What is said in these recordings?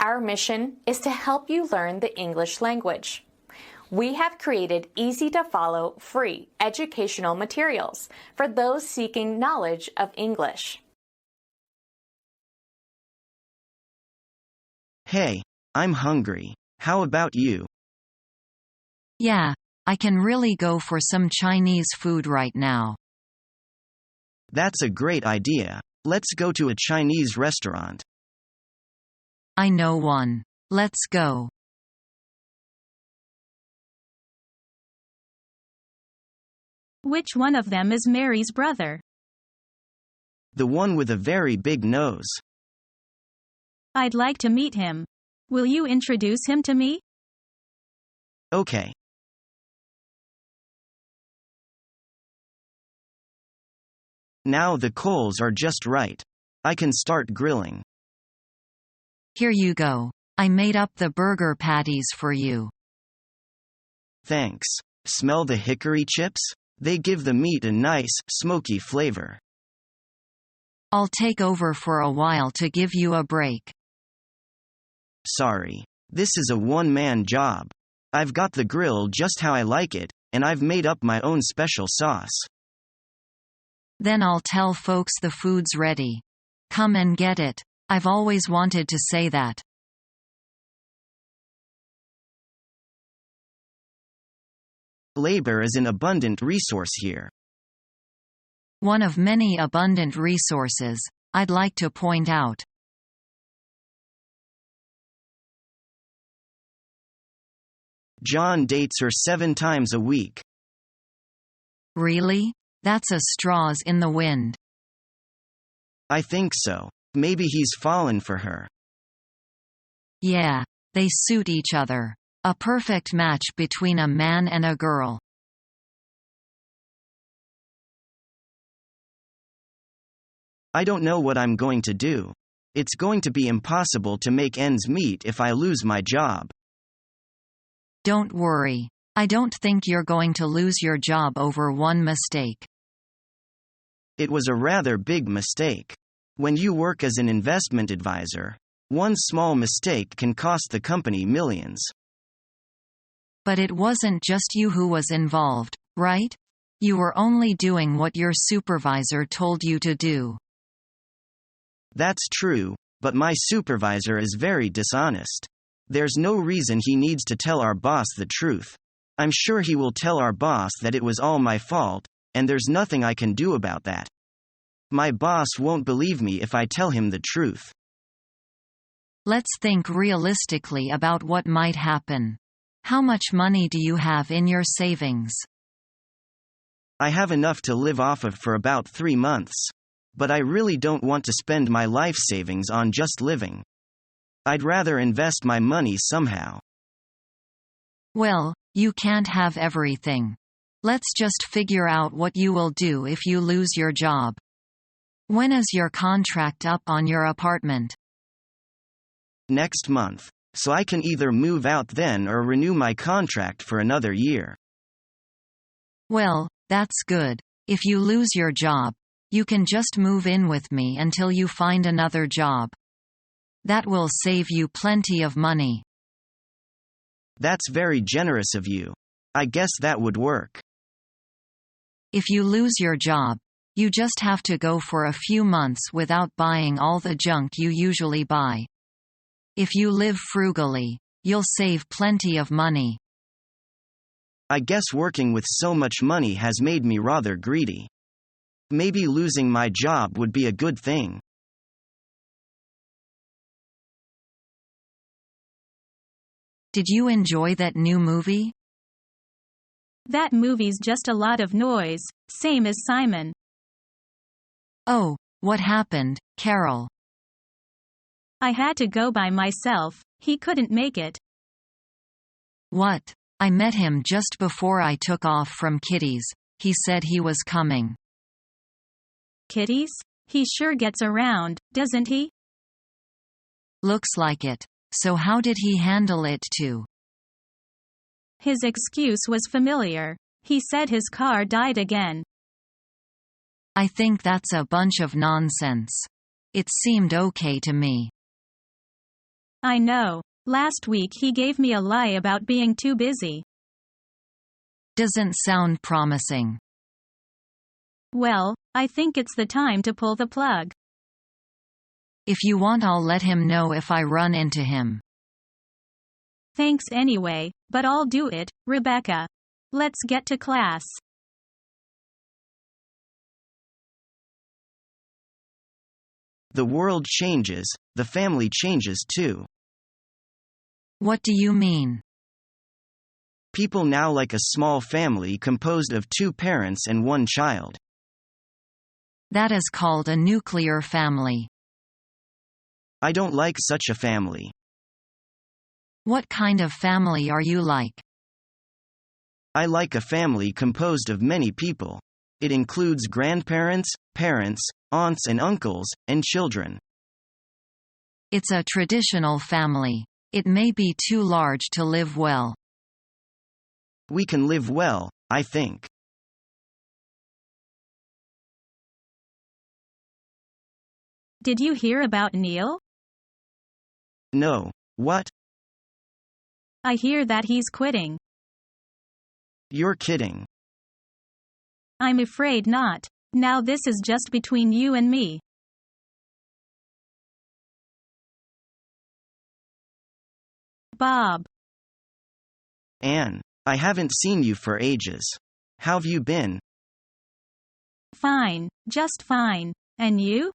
Our mission is to help you learn the English language. We have created easy-to-follow, free educational materials for those seeking knowledge of English. Hey, I'm hungry. How about you? Yeah, I can really go for some Chinese food right now. That's a great idea. Let's go to a Chinese restaurant. I know one. Let's go. Which one of them is Mary's brother? The one with a very big nose. I'd like to meet him. Will you introduce him to me? Okay. Now the coals are just right. I can start grilling. Here you go. I made up the burger patties for you. Thanks. Smell the hickory chips? They give the meat a nice, smoky flavor. I'll take over for a while to give you a break. Sorry. This is a one-man job. I've got the grill just how I like it, and I've made up my own special sauce. Then I'll tell folks the food's ready. Come and get it. I've always wanted to say that. Labor is an abundant resource here. One of many abundant resources, I'd like to point out. John dates her 7 times a week. Really? That's a straws in the wind. I think so. Maybe he's fallen for her. Yeah, they suit each other. A perfect match between a man and a girl. I don't know what I'm going to do. It's going to be impossible to make ends meet if I lose my job. Don't worry. I don't think you're going to lose your job over one mistake. It was a rather big mistake. When you work as an investment advisor, one small mistake can cost the company millions. But it wasn't just you who was involved, right? You were only doing what your supervisor told you to do. That's true, but my supervisor is very dishonest. There's no reason he needs to tell our boss the truth. I'm sure he will tell our boss that it was all my fault, and there's nothing I can do about that. My boss won't believe me if I tell him the truth. Let's think realistically about what might happen. How much money do you have in your savings? I have enough to live off of for about 3 months. But I really don't want to spend my life savings on just living. I'd rather invest my money somehow. Well, you can't have everything. Let's just figure out what you will do if you lose your job. When is your contract up on your apartment? Next month. So I can either move out then or renew my contract for another year. Well, that's good. If you lose your job, you can just move in with me until you find another job. That will save you plenty of money. That's very generous of you. I guess that would work. If you lose your job, you just have to go for a few months without buying all the junk you usually buy. If you live frugally, you'll save plenty of money. I guess working with so much money has made me rather greedy. Maybe losing my job would be a good thing. Did you enjoy that new movie? That movie's just a lot of noise, same as Simon. Oh, what happened, Carol? I had to go by myself, he couldn't make it. What? I met him just before I took off from Kitty's. He said he was coming. Kitty's? He sure gets around, doesn't he? Looks like it. So how did he handle it too? His excuse was familiar. He said his car died again. I think that's a bunch of nonsense. It seemed okay to me. I know. Last week he gave me a lie about being too busy. Doesn't sound promising. Well, I think it's the time to pull the plug. If you want, I'll let him know if I run into him. Thanks anyway, but I'll do it, Rebecca. Let's get to class. The world changes, the family changes too. What do you mean? People now like a small family composed of 2 parents and 1 child. That is called a nuclear family. I don't like such a family. What kind of family are you like? I like a family composed of many people. It includes grandparents, parents, aunts and uncles, and children. It's a traditional family. It may be too large to live well. We can live well, I think. Did you hear about Neil? No. What? I hear that he's quitting. You're kidding. I'm afraid not. Now this is just between you and me. Bob. Anne, I haven't seen you for ages. How've you been? Fine, just fine. And you?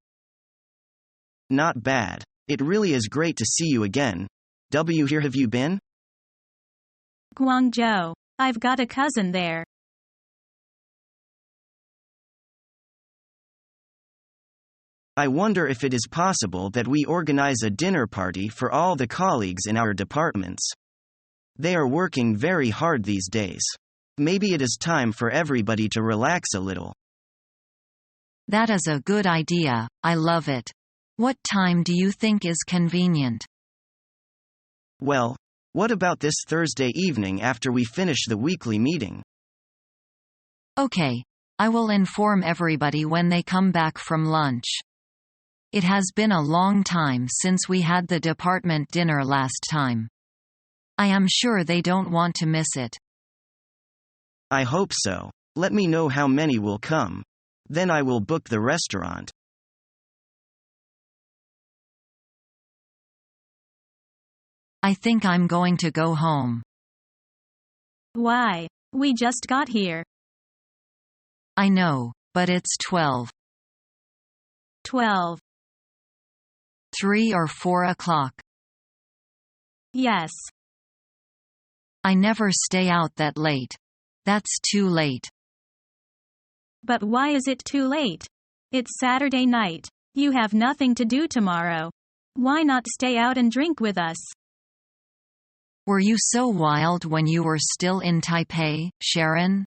Not bad. It really is great to see you again. Here have you been? Guangzhou. I've got a cousin there. I wonder if it is possible that we organize a dinner party for all the colleagues in our departments. They are working very hard these days. Maybe it is time for everybody to relax a little. That is a good idea, I love it. What time do you think is convenient? Well, what about this Thursday evening after we finish the weekly meeting? Okay. I will inform everybody when they come back from lunch. It has been a long time since we had the department dinner last time. I am sure they don't want to miss it. I hope so. Let me know how many will come. Then I will book the restaurant. I think I'm going to go home. Why? We just got here. I know, but it's 12. 12. 3 or 4 o'clock. Yes. I never stay out that late. That's too late. But why is it too late? It's Saturday night. You have nothing to do tomorrow. Why not stay out and drink with us? Were you so wild when you were still in Taipei, Sharon?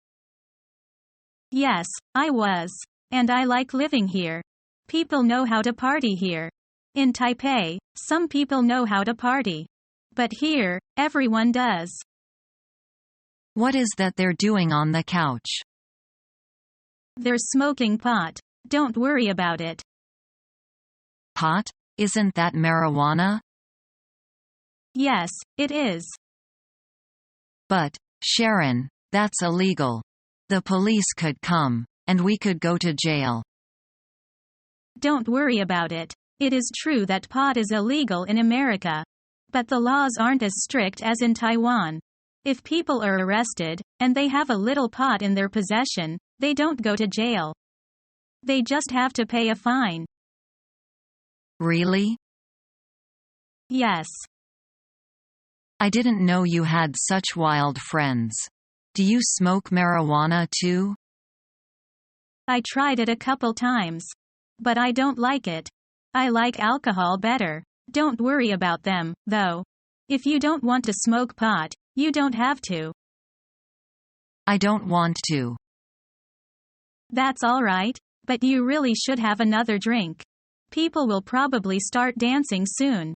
Yes, I was. And I like living here. People know how to party here. In Taipei, some people know how to party. But here, everyone does. What is that they're doing on the couch? They're smoking pot. Don't worry about it. Pot? Isn't that marijuana? Yes, it is. But, Sharon, that's illegal. The police could come, and we could go to jail. Don't worry about it. It is true that pot is illegal in America. But the laws aren't as strict as in Taiwan. If people are arrested, and they have a little pot in their possession, they don't go to jail. They just have to pay a fine. Really? Yes. I didn't know you had such wild friends. Do you smoke marijuana too? I tried it a couple times. But I don't like it. I like alcohol better. Don't worry about them, though. If you don't want to smoke pot, you don't have to. I don't want to. That's all right, but you really should have another drink. People will probably start dancing soon.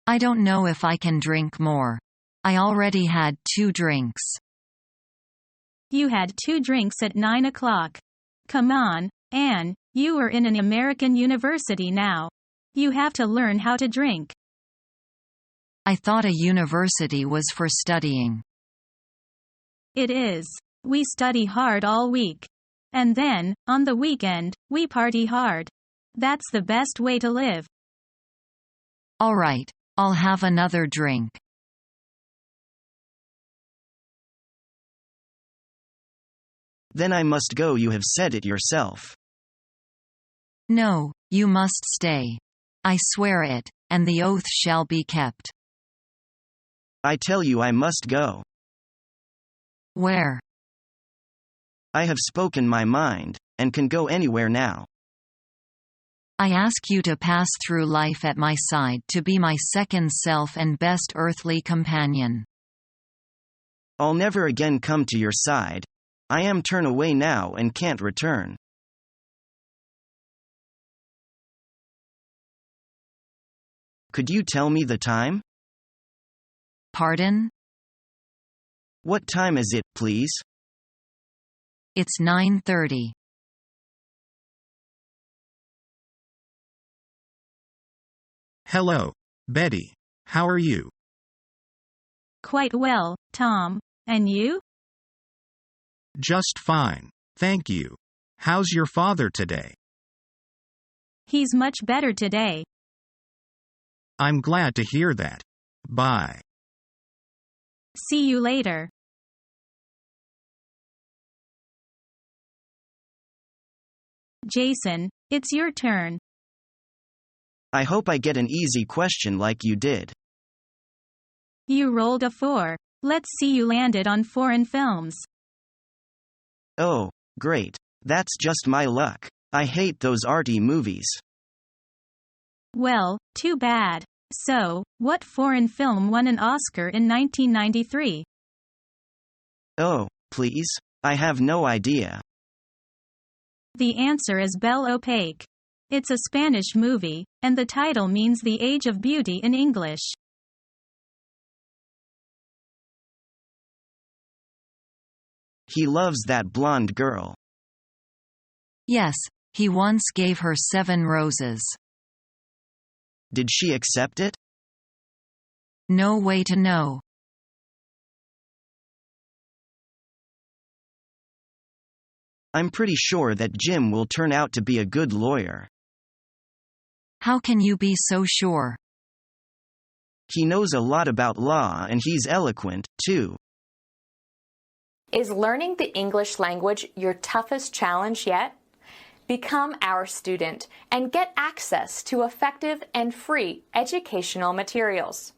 I don't know if I can drink more. I already had 2 drinks. You had 2 drinks at 9 o'clock. Come on, Anne, you are in an American university now. You have to learn how to drink. I thought a university was for studying. It is. We study hard all week. And then, on the weekend, we party hard. That's the best way to live. All right, I'll have another drink. Then I must go. You have said it yourself. No, you must stay. I swear it, and the oath shall be kept. I tell you I must go. Where? I have spoken my mind, and can go anywhere now. I ask you to pass through life at my side to be my second self and best earthly companion. I'll never again come to your side. I am turn away now and can't return. Could you tell me the time? Pardon? What time is it, please? It's 9:30. Hello, Betty. How are you? Quite well, Tom. And you? Just fine, thank you. How's your father today? He's much better today. I'm glad to hear that. Bye. See you later. Jason, it's your turn. I hope I get an easy question like you did. You rolled a 4. Let's see you landed on foreign films. Oh, great. That's just my luck. I hate those arty movies. Well, too bad. So, what foreign film won an Oscar in 1993? Oh, please? I have no idea. The answer is Belle Opaque. It's a Spanish movie, and the title means the age of beauty in English. He loves that blonde girl. Yes, he once gave her 7 roses. Did she accept it? No way to know. I'm pretty sure that Jim will turn out to be a good lawyer. How can you be so sure? He knows a lot about law and he's eloquent, too. Is learning the English language your toughest challenge yet? Become our student and get access to effective and free educational materials.